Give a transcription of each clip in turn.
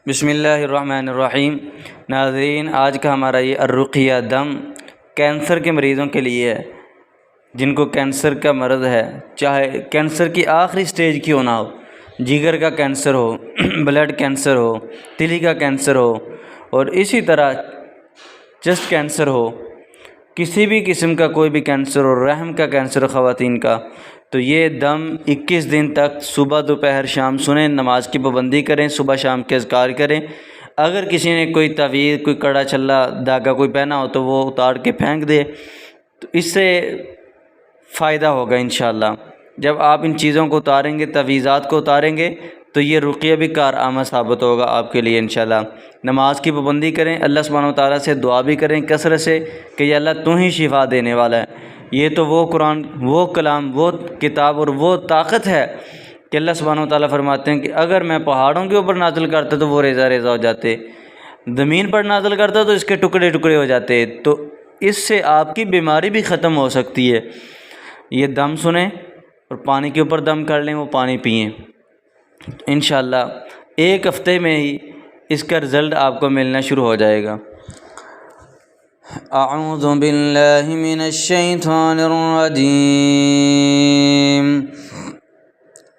बिस्मिल्लाहिर्रहमानिर्रहीम। नाज़रीन, आज का हमारा ये अर्रुक़िया दम कैंसर के मरीज़ों के लिए है। जिनको कैंसर का मर्ज़ है, चाहे कैंसर की आखिरी स्टेज क्यों ना हो, जिगर का कैंसर हो, ब्लड कैंसर हो, तिली का कैंसर हो और इसी तरह चेस्ट कैंसर हो, किसी भी किस्म का कोई भी कैंसर हो, रहम का कैंसर हो ख़वातीन का, तो ये दम 21 दिन तक सुबह दोपहर शाम सुने, नमाज की पाबंदी करें, सुबह शाम के अज़कार करें। अगर किसी ने कोई तवीज़, कोई कड़ा छल्ला धागा कोई पहना हो तो वो उतार के फेंक दे, तो इससे फ़ायदा होगा इंशाअल्लाह। जब आप इन चीज़ों को उतारेंगे, तवीज़ात को उतारेंगे, तो ये रुक़िया भी कारआमद साबित होगा आपके लिए इंशाअल्लाह। नमाज की पाबंदी करें, अल्लाह सुब्हानहू व तआला से दुआ भी करें कसरत से कि या अल्लाह तू ही शिफा देने वाला है। ये तो वो कुरान, वो कलाम, वो किताब और वो ताकत है कि अल्लाह सुब्हानहू व तआला फरमाते हैं कि अगर मैं पहाड़ों के ऊपर नाज़िल करता तो वो रेज़ा रेज़ा हो जाते, ज़मीन पर नाज़िल करता तो इसके टुकड़े टुकड़े हो जाते। तो इससे आपकी बीमारी भी ख़त्म हो सकती है। ये दम सुने और पानी के ऊपर दम कर लें, वो पानी पिएँ। इंशाअल्लाह एक हफ़्ते में ही इसका रिज़ल्ट आपको मिलना शुरू हो जाएगा। अऊज़ु बिल्लाहि मिनश शैतानिर रजीम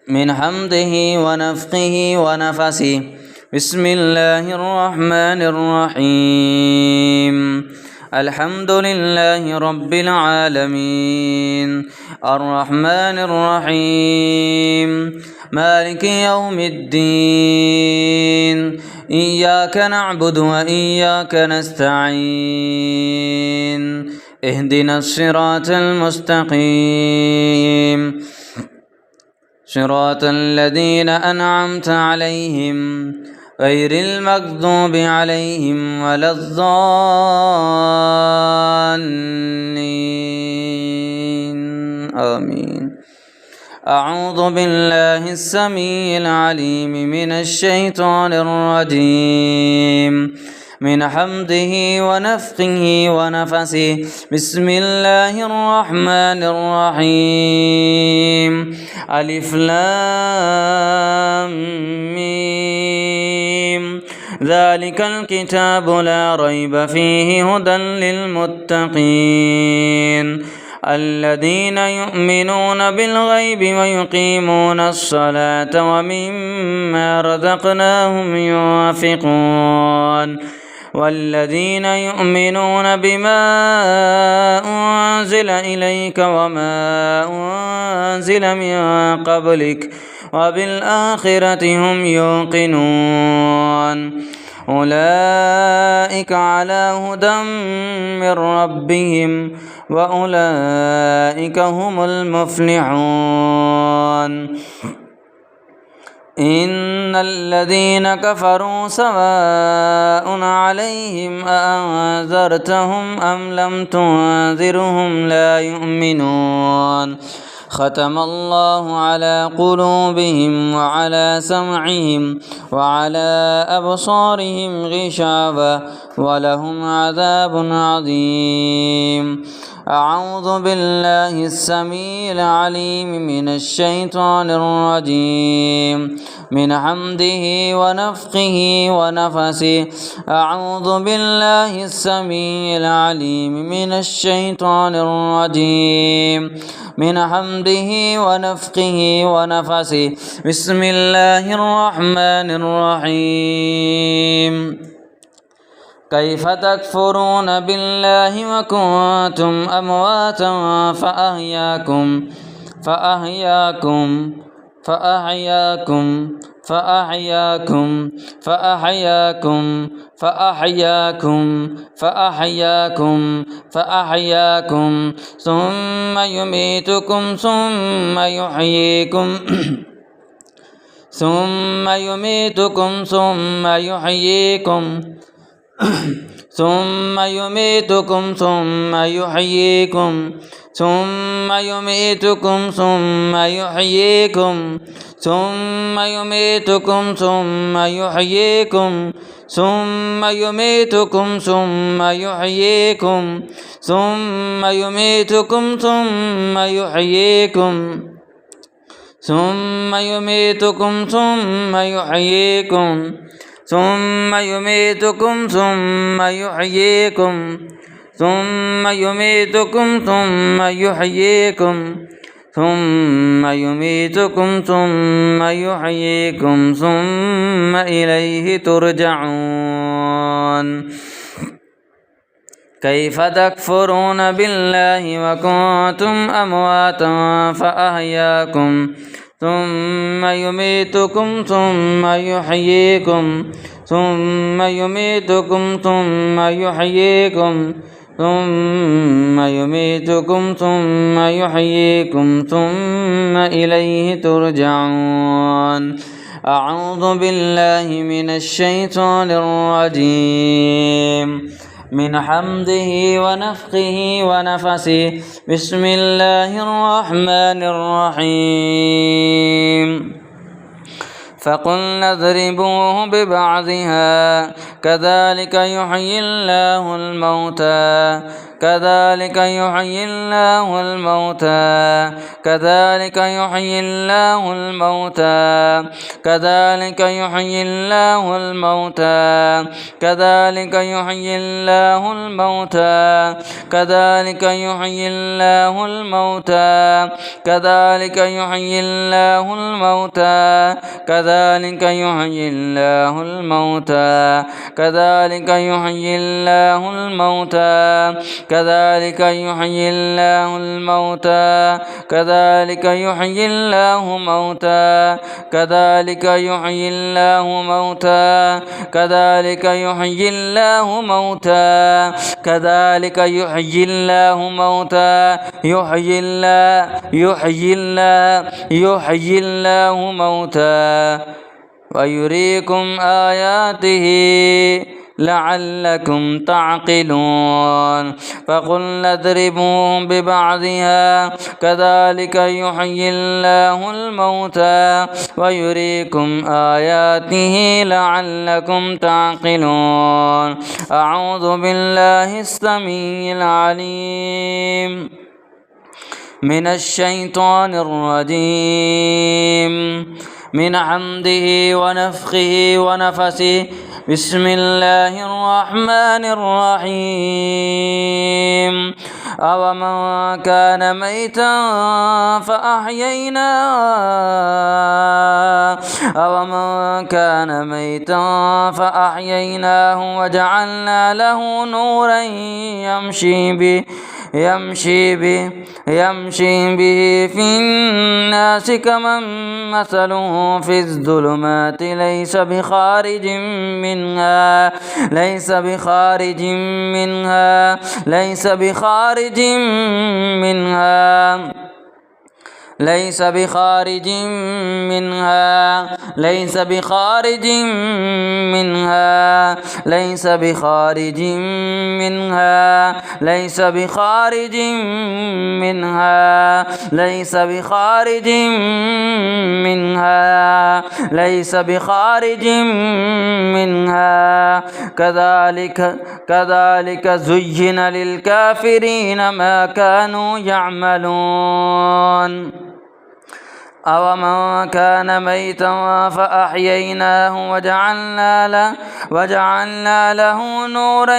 मिन हम्दिही व नफ़्ख़िही व नफ़सिही बिस्मिल्लाहिर रहमानिर रहीम अल्हम्दुलिल्लाहि रब्बिल आलमीन अर्रहमानिर रहीम मालिकि यौमिद्दीन इय्याका नअबुदु व इय्याका नस्तईन इहदिनस सिरातल मुस्तक़ीम सिरातल लज़ीना अनअमत अलैहिम गैरिल मग़ज़ूबि अलैहिम वलज़्ज़ाल्लीन आमीन। अऊज़ु बिल्लाहिस समीइल अलीम मिनश शैतानिर रजीम मिन हम्दिही व नफ़्ख़िही व नफ़सिही बिस्मिल्लाहिर रहमानिर रहीम अलिफ लाम मीम ज़ालिकल किताबु ला रैब फ़ीहि हुदल लिल मुत्तक़ीन الذين يؤمنون بالغيب ويقيمون الصلاة ومما رزقناهم ينفقون والذين يؤمنون بما أنزل إليك وما أنزل من قبلك وبالآخرة هم يوقنون أولئك على هدى من ربهم وأولئك هم المفلحون إن الذين كفروا سواء عليهم أأنذرتهم أم لم تنذرهم لا يؤمنون ختم الله على قلوبهم وعلى سمعهم وعلى أبصارهم غشاوة ولهم عذاب عظيم. أعوذ بالله السميع العليم من الشيطان الرجيم من حمده ونفخه ونفسه. أعوذ بالله السميع العليم من الشيطان الرجيم من حمده ونفخه ونفسه بسم الله الرحمن الرحيم كيف تكفرون بالله وكنتم أمواتا فأحياكم فأحياكم فأحياكم فأحياكم فأحياكم فأحياكم فأحياكم فأحياكم ثم يميتكم ثم يحييكم ثم يميتكم ثم يحييكم ثم يميتكم ثم يحييكم ثم يميتكم ثم يحييكم ثم يميتكم ثم يحييكم ثم يميتكم ثم يحييكم ثم يميتكم ثم يحييكم ثم يميتكم ثم يحييكم ثم يميتكم ثم يحييكم ثم يميتكم ثم يحييكم ثم يميتكم ثم يحييكم ثم إليه ترجعون كيف تكفرون بالله وكنتم أمواتا فأحياكم ثم يميتكم ثم يحييكم ثم يميتكم ثم يحييكم ثم يميتكم ثم يحييكم ثم إليه ترجعون أعوذ بالله من الشيطان الرجيم من حمده ونفخه ونفسه بسم الله الرحمن الرحيم فقلنا اضربوه ببعضها كذلك يحيي الله الموتى كذلك يحيي الله الموتى كذلك يحيي الله الموتى كذلك يحيي الله الموتى كذلك يحيي الله الموتى كذلك يحيي الله الموتى كذلك يحيي الله الموتى كذلك يحيي الله الموتى كذلك يحيي الله الموتى كذلك يحيي الله الموتى كذلك يحيي الله موتى كذلك يحيي الله موتى كذلك يحيي الله موتى كذلك يحيي الله موتى يحيي الله موتى ويريكم آياته لعلكم تعقلون فقلنا اضربوا ببعضها كذلك يحيي الله الموتى ويريكم آياته لعلكم تعقلون أعوذ بالله السميع العليم من الشيطان الرجيم من حمده ونفخه ونفسه بسم الله الرحمن الرحيم أومن كان ميتا فأحييناه وجعلنا له نورا يمشي به في الناس كمن مثله في الظلمات ليس بخارج منها ليس بخارج منها ليس بخارج منها ليس بخارج منها ليس بخارج منها ليس بخارج منها ليس بخارج منها ليس بخارج منها ليس بخارج منها كذلك زين للكافرين ما كانوا يعملون أومن كان ميتا فأحييناه وجعلنا له نورا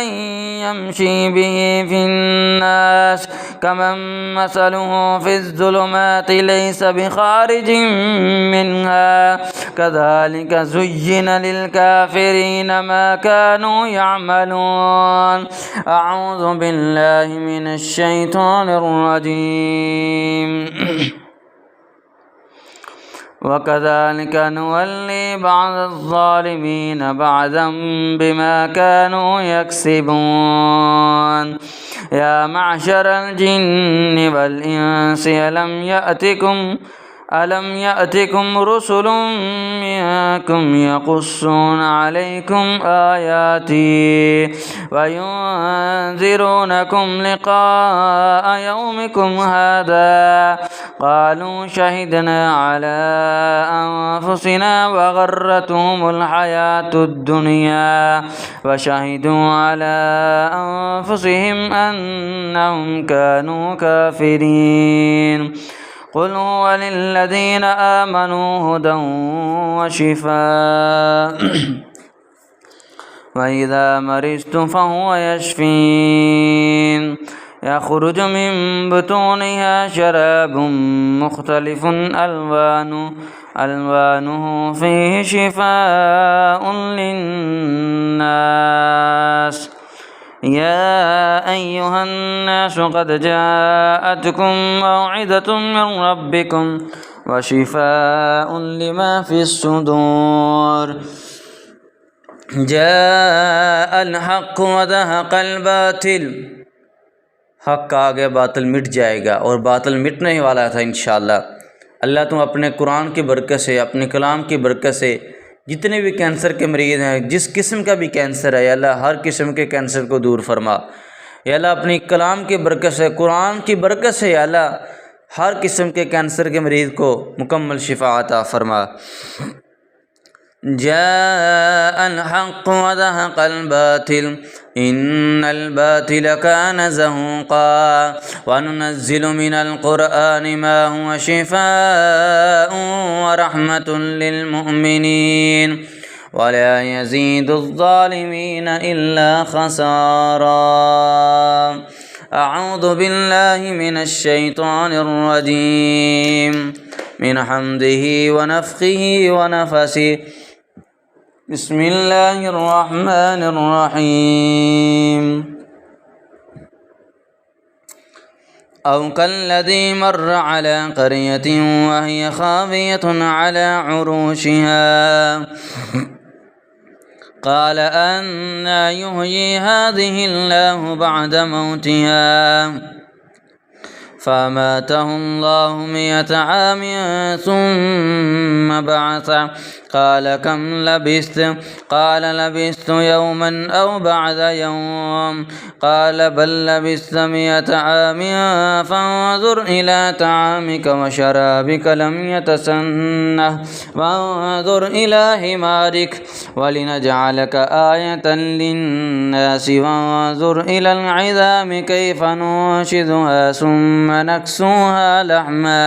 يمشي به في الناس كمن مثله في الظلمات ليس بخارج منها كذلك زين للكافرين ما كانوا يعملون أعوذ بالله من الشيطان الرجيم وكذلك نولي بعض الظالمين بعضا بما كانوا يكسبون يا معشر الجن والإنس ألم يأتكم رسل منكم يقصون عليكم آياتي وينذرونكم لقاء يومكم هذا قالوا شهدنا على أنفسنا وغرتهم الحياة الدنيا وشهدوا على أنفسهم أنهم كانوا كافرين قل هو للذين آمنوا هدى وشفاء وإذا مرضت فهو يشفين يخرج من بطونها شراب مختلف ألوانه فيه شفاء للناس يا أيها الناس قد جاءتكم موعظة من ربكم وشفاء لما في الصدور جاء الحق وزهق الباطل। हक आ गया, बातिल मिट जाएगा और बातिल मिटने ही वाला था इंशाअल्लाह। अल्लाह तुम अपने कुरान की बरकत से, अपने कलाम की बरकत से जितने भी कैंसर के मरीज़ हैं, जिस किस्म का भी कैंसर है, अल्लाह हर किस्म के कैंसर को दूर फरमा। अल्लाह अपनी कलाम की बरकत से, कुरान की बरकत से अल्लाह हर किस्म के कैंसर के मरीज़ को मुकम्मल शिफा अता फरमा। जाअल हक़ व ज़हक़ल बातिल इन्नल बातिल कान ज़हूक़ा व नुनज़्ज़िलु मिनल क़ुरआनि मा हुवा शिफ़ाअun व रहमतुन लिल मुअमिनीन व ला यज़ीदुज़्ज़ालिमीन इल्ला ख़सारा। अऊज़ु बिल्लाहि मिनश शैतानिर रजीम मिन हम्दिही व नफ़्ख़िही व नफ़सिही बिस्मिल्लाहिर्रहमानिर्रहीम। औ कल्लज़ी मर्र अला क़रयतिन व हिय ख़ावियतुन अला उरूशिहा क़ाल अन्ना युह्यी हाज़िहिल्लाहु बअद मौतिहा फ़अमातहु अल्लाहु मिअत आमिन सुम्म बअसह क़ाल कम लबिस्त क़ाल लबिस्तु यौमन औ बअद यौम क़ाल बल लबिस्त मिअत आमिन फ़न्ज़ुर इला तआमिक व शराबिक लम यतसन्नह वन्ज़ुर इला हिमारिक वलिनजअलक आयतन लिन्नासि वन्ज़ुर इलल इज़ामि कैफ़ नुंशिज़ुहा सुम्म नक्सुहा लहमा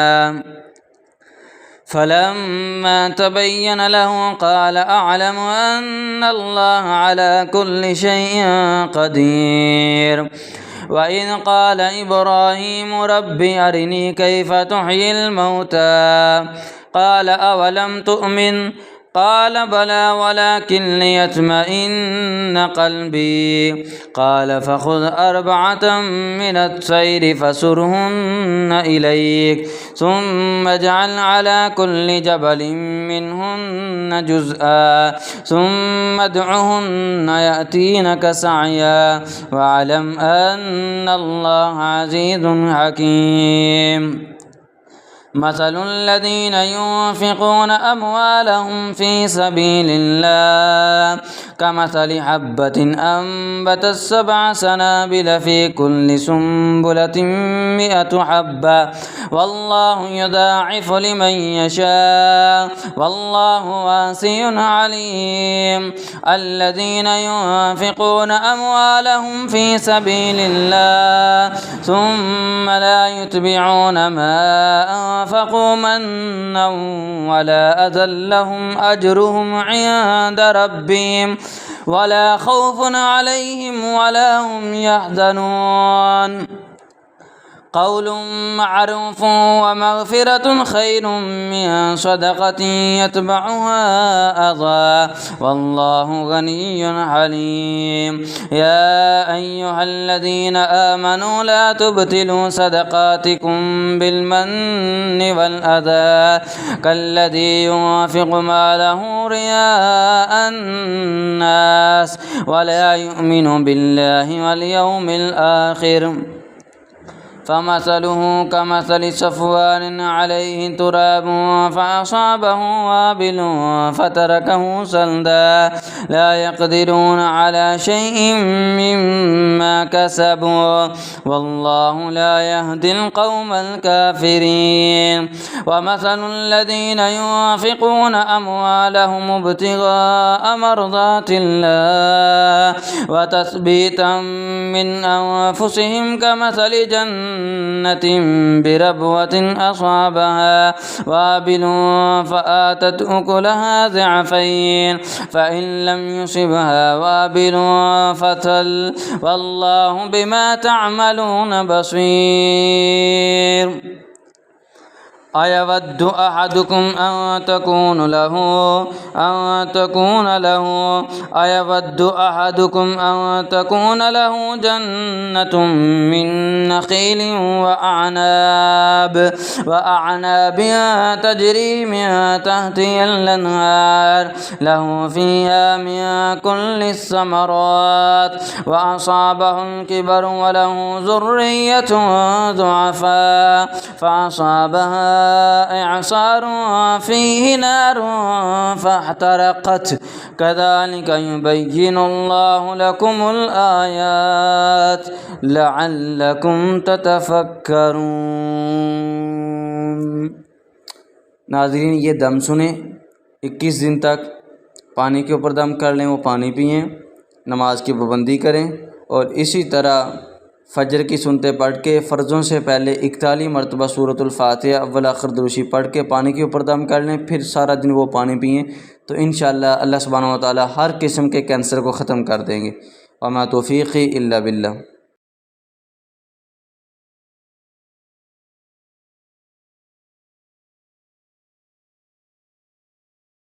फलम्मा तबय्यन लहु क़ाल अअलमु अन्न अल्लाह अला कुल्लि शैइन क़दीर। वइज़ क़ाल इब्राहीमु रब्बि अरिनी कैफ़ तुह्यिल मौता क़ाल अवलम तुअमिन क़ाल बला वलाकिन लियत्मइन्न क़ल्बी क़ाल फ़ख़ुज़ अर्बअतम मिनत तैर फ़सुरहुन्न इलैक सुम्म इजअल अला कुल्लि जबलिन मिनहुन्न जुज़'आ सुम्म उद्'ुहुन्न यअतीनक सअया वअलम अन्ना अल्लाह अज़ीज़ुन हकीम। मसलुल्लज़ीन युन्फ़िक़ून अम्वालहुम फ़ी सबीलिल्लाह कमसलि हब्बतिन अंबतत सबअ सनाबिल फ़ी कुल्लि सुंबुलतिन मिअतु हब्बा वल्लाहु युदाइफ़ु लिमन यशाअ वल्लाहु वासिउन अलीम। अल्लज़ीन युन्फ़िक़ून अम्वालहुम फ़ी सबीलिल्लाह सुम्म ला युत्बिऊन मा أنفقوا منا ولا أذى لهم أجرهم عند ربهم ولا خوف عليهم ولا هم يحزنون قول معروف ومغفرة خير من صدقة يتبعها أذى والله غني حليم. يا أيها الذين آمنوا لا تبطلوا صدقاتكم بالمن والأذى كالذي ينفق ماله رياء الناس ولا يؤمن بالله واليوم الآخر فمثله كمثل صفوان عليه تراب فأصابه وابل فتركه صلدا لا يقدرون على شيء مما كسبوا والله لا يهدي القوم الكافرين. ومثل الذين ينفقون أموالهم ابتغاء مرضات الله وتثبيتا من أنفسهم كمثل جنة जन्नतिन बिरबवतिन असाबहा वाबिलुन फ़आतत उकुलहा ज़िअफ़ैन फ़इन लम युसिबहा वाबिलुन फ़तल वल्लाहु बिमा तअमलून बसीर। अयवद्दु अहदुकुम अन तकून लहू जन्नतुम मिन नख़ीलिन व अअनाबिन तजरी मिन तहतिहल अन्हार लहू फ़ीहा मिन कुल्लिस समरात व असाबहुल किबर व लहू ज़ुर्रिय्यतुन ज़ुअफ़ा फ़असाबहा इअसार फ़ीहि नार फ़अहतरक़त कज़ालिक युबय्यिनुल्लाहु लकुमुल आयात लअल्लकुम ततफ़क्करून। नाज़रीन, ये दम सुने, 21 दिन तक पानी के ऊपर दम कर लें, वो पानी पिएँ, नमाज की पाबंदी करें और इसी तरह फ़जर की सुनते पढ़ के फ़र्ज़ों से पहले 41 मरतबा सूरतुल फ़ातिहा अव्वल आखिर दुरूशी पढ़ के पानी के ऊपर दम कर लें, फिर सारा दिन वो पानी पिएँ तो इंशाअल्लाह अल्लाह सुब्हानहू व तआला हर किस्म के कैंसर को ख़त्म कर देंगे। वमा तौफ़ीक़ी इल्ला बिल्लाह।